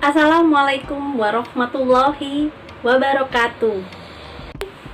Assalamualaikum warahmatullahi wabarakatuh.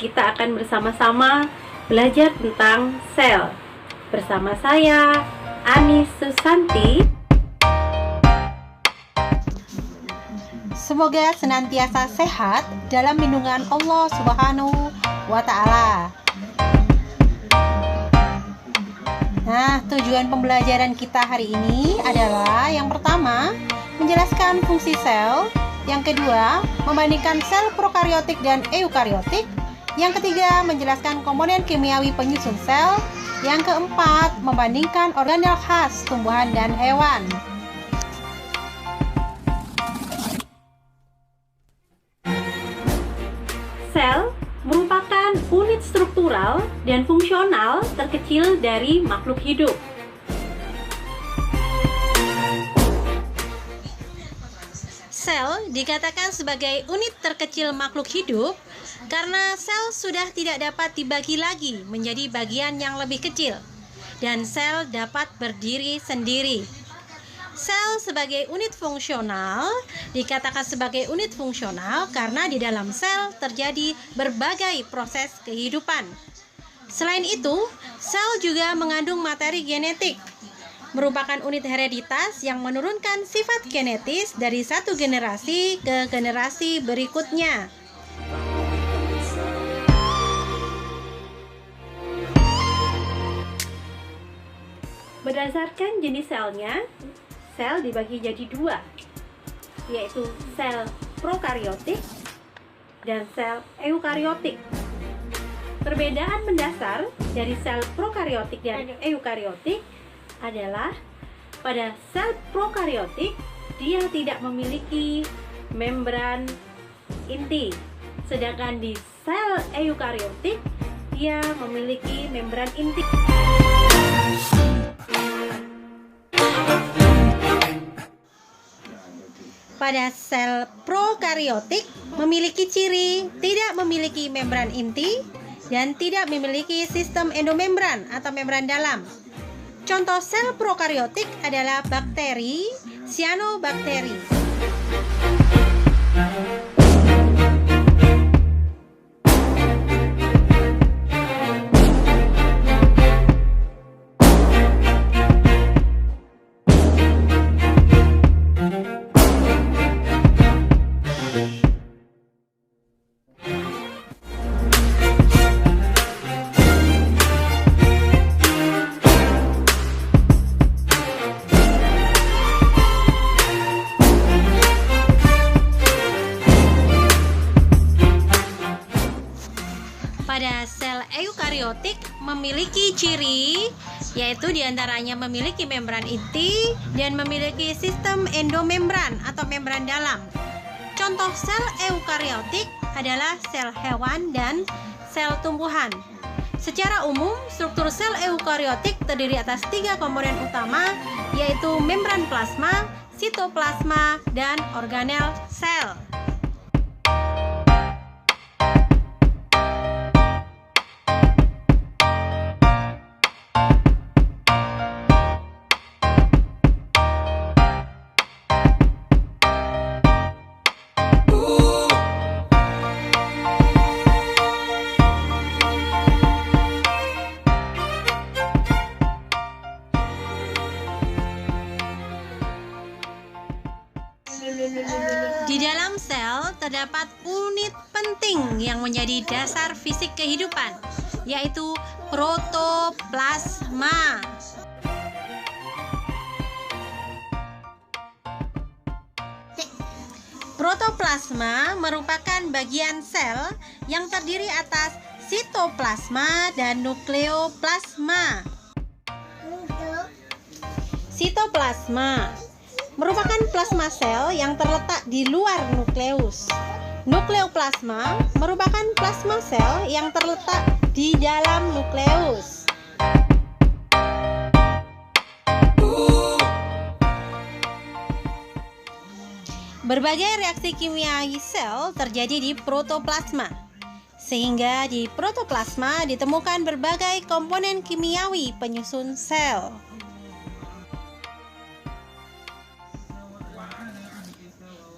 Kita akan bersama-sama belajar tentang sel. Bersama saya, Anis Susanti. Semoga senantiasa sehat dalam lindungan Allah Subhanahu wa Ta'ala. Nah, tujuan pembelajaran kita hari ini adalah yang pertama, menjelaskan fungsi sel. Yang kedua, membandingkan sel prokariotik dan eukariotik. Yang ketiga, menjelaskan komponen kimiawi penyusun sel. Yang keempat, membandingkan organel khas tumbuhan dan hewan. Sel merupakan unit struktural dan fungsional terkecil dari makhluk hidup. Sel dikatakan sebagai unit terkecil makhluk hidup karena sel sudah tidak dapat dibagi lagi menjadi bagian yang lebih kecil, dan sel dapat berdiri sendiri. Sel sebagai unit fungsional dikatakan sebagai unit fungsional karena di dalam sel terjadi berbagai proses kehidupan. Selain itu, sel juga mengandung materi genetik, merupakan unit hereditas yang menurunkan sifat genetis dari satu generasi ke generasi berikutnya. Berdasarkan jenis selnya, sel dibagi jadi dua, yaitu sel prokariotik dan sel eukariotik. Perbedaan mendasar dari sel prokariotik dan eukariotik adalah pada sel prokariotik dia tidak memiliki membran inti, sedangkan di sel eukariotik dia memiliki membran inti. Pada sel prokariotik memiliki ciri tidak memiliki membran inti dan tidak memiliki sistem endomembran atau membran dalam. Contoh sel prokariotik adalah bakteri, cyanobacteria. Pada sel eukariotik memiliki ciri, yaitu diantaranya memiliki membran inti dan memiliki sistem endomembran atau membran dalam. Contoh sel eukariotik adalah sel hewan dan sel tumbuhan. Secara umum, struktur sel eukariotik terdiri atas 3 komponen utama, yaitu membran plasma, sitoplasma, dan organel sel. Di dalam sel terdapat unit penting yang menjadi dasar fisik kehidupan, yaitu protoplasma. Protoplasma merupakan bagian sel yang terdiri atas sitoplasma dan nukleoplasma. Sitoplasma merupakan plasma sel yang terletak di luar nukleus. Nukleoplasma merupakan plasma sel yang terletak di dalam nukleus. Berbagai reaksi kimiawi sel terjadi di protoplasma, sehingga di protoplasma ditemukan berbagai komponen kimiawi penyusun sel.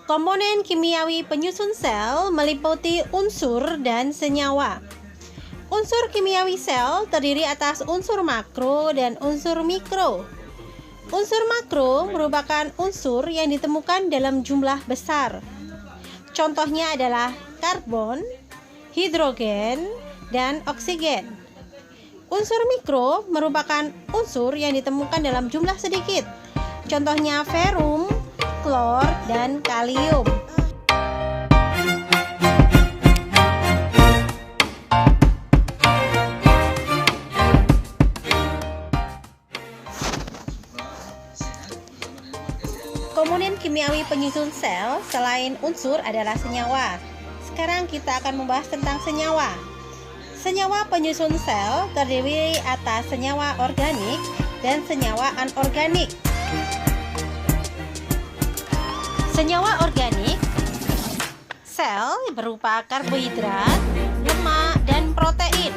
Komponen kimiawi penyusun sel meliputi unsur dan senyawa. Unsur kimiawi sel terdiri atas unsur makro dan unsur mikro. Unsur makro merupakan unsur yang ditemukan dalam jumlah besar. Contohnya adalah karbon, hidrogen, dan oksigen. Unsur mikro merupakan unsur yang ditemukan dalam jumlah sedikit. Contohnya ferum, klor, dan kalium. Komponen kimiawi penyusun sel selain unsur adalah senyawa. Sekarang kita akan membahas tentang senyawa. Senyawa penyusun sel terdiri atas senyawa organik dan senyawa anorganik. Senyawa organik sel berupa karbohidrat, lemak, dan protein.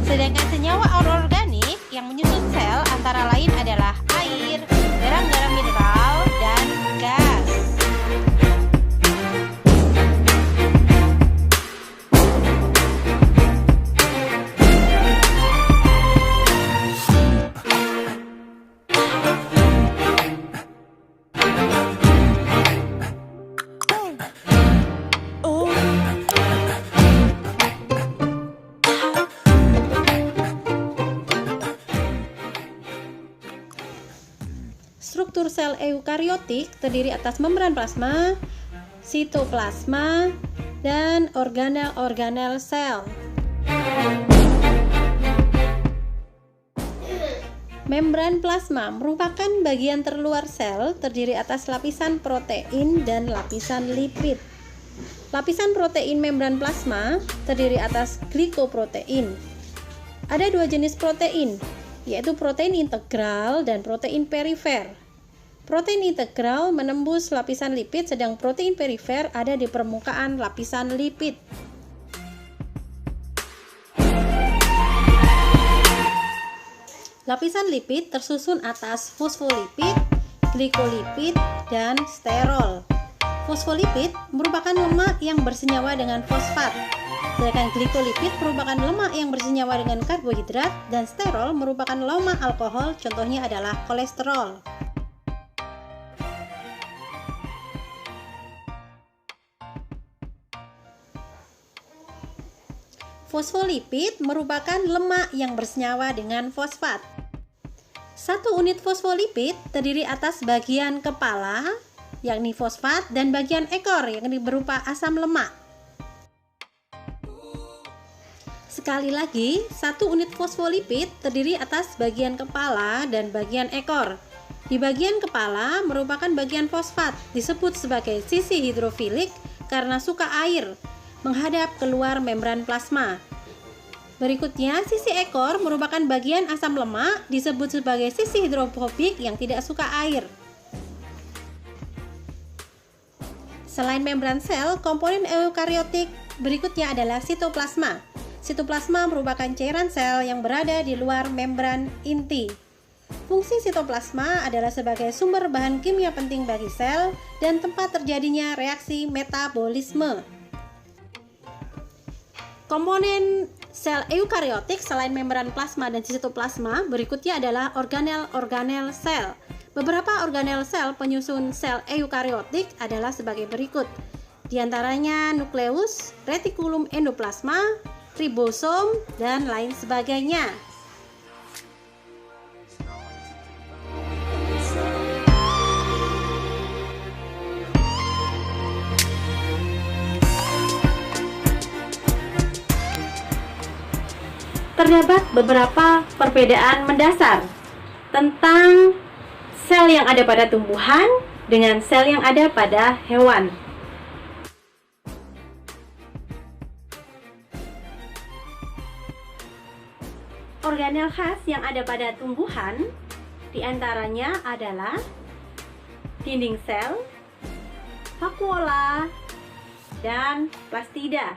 Sedangkan senyawa anorganik yang menyusun sel antara lain adalah air, garam-garam mineral, dan gas. Struktur sel eukariotik terdiri atas membran plasma, sitoplasma, dan organel-organel sel. Membran plasma merupakan bagian terluar sel terdiri atas lapisan protein dan lapisan lipid. Lapisan protein membran plasma terdiri atas glikoprotein. Ada dua jenis protein, yaitu protein integral dan protein perifer. Protein integral menembus lapisan lipid, sedang protein perifer ada di permukaan lapisan lipid. Lapisan lipid tersusun atas fosfolipid, glikolipid, dan sterol. Fosfolipid merupakan lemak yang bersenyawa dengan fosfat, sedangkan glikolipid merupakan lemak yang bersenyawa dengan karbohidrat, dan sterol merupakan lemak alkohol, contohnya adalah kolesterol. Fosfolipid merupakan lemak yang bersenyawa dengan fosfat. Satu unit fosfolipid terdiri atas bagian kepala, yakni fosfat, dan bagian ekor, yakni berupa asam lemak. Sekali lagi, satu unit fosfolipid terdiri atas bagian kepala dan bagian ekor. Di bagian kepala merupakan bagian fosfat, disebut sebagai sisi hidrofilik karena suka air, menghadap keluar membran plasma. Berikutnya, sisi ekor merupakan bagian asam lemak, disebut sebagai sisi hidrofobik yang tidak suka air. Selain membran sel, komponen eukariotik berikutnya adalah sitoplasma. Sitoplasma merupakan cairan sel yang berada di luar membran inti. Fungsi sitoplasma adalah sebagai sumber bahan kimia penting bagi sel dan tempat terjadinya reaksi metabolisme. Komponen sel eukariotik selain membran plasma dan sitoplasma berikutnya adalah organel-organel sel. Beberapa organel sel penyusun sel eukariotik adalah sebagai berikut. Di antaranya nukleus, retikulum endoplasma, ribosom, dan lain sebagainya. Terdapat beberapa perbedaan mendasar tentang sel yang ada pada tumbuhan dengan sel yang ada pada hewan. Organel khas yang ada pada tumbuhan diantaranya adalah dinding sel, vakuola, dan plastida.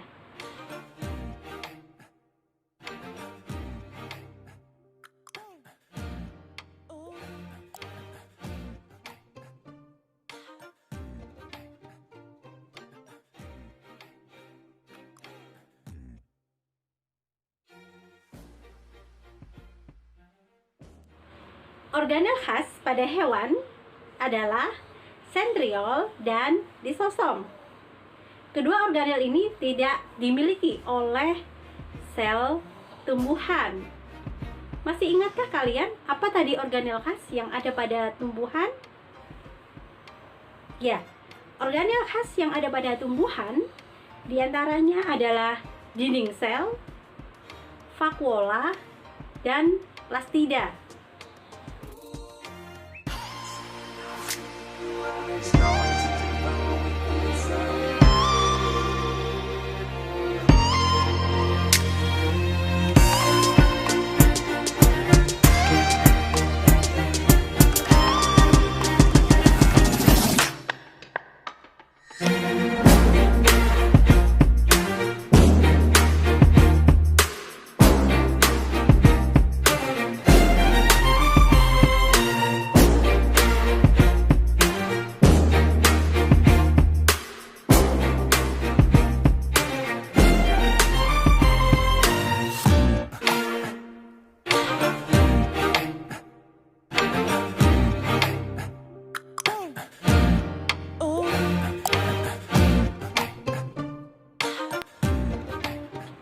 organel khas pada hewan adalah sentriol dan lisosom. Kedua organel ini tidak dimiliki oleh sel tumbuhan. Masih ingatkah kalian apa tadi organel khas yang ada pada tumbuhan? Ya, organel khas yang ada pada tumbuhan diantaranya adalah dinding sel, vakuola, dan plastida.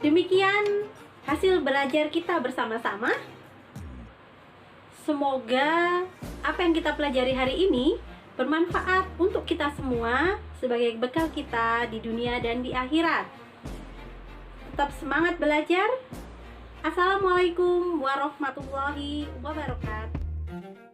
Demikian hasil belajar kita bersama-sama. Semoga apa yang kita pelajari hari ini bermanfaat untuk kita semua sebagai bekal kita di dunia dan di akhirat. Tetap semangat belajar. Assalamualaikum warahmatullahi wabarakatuh.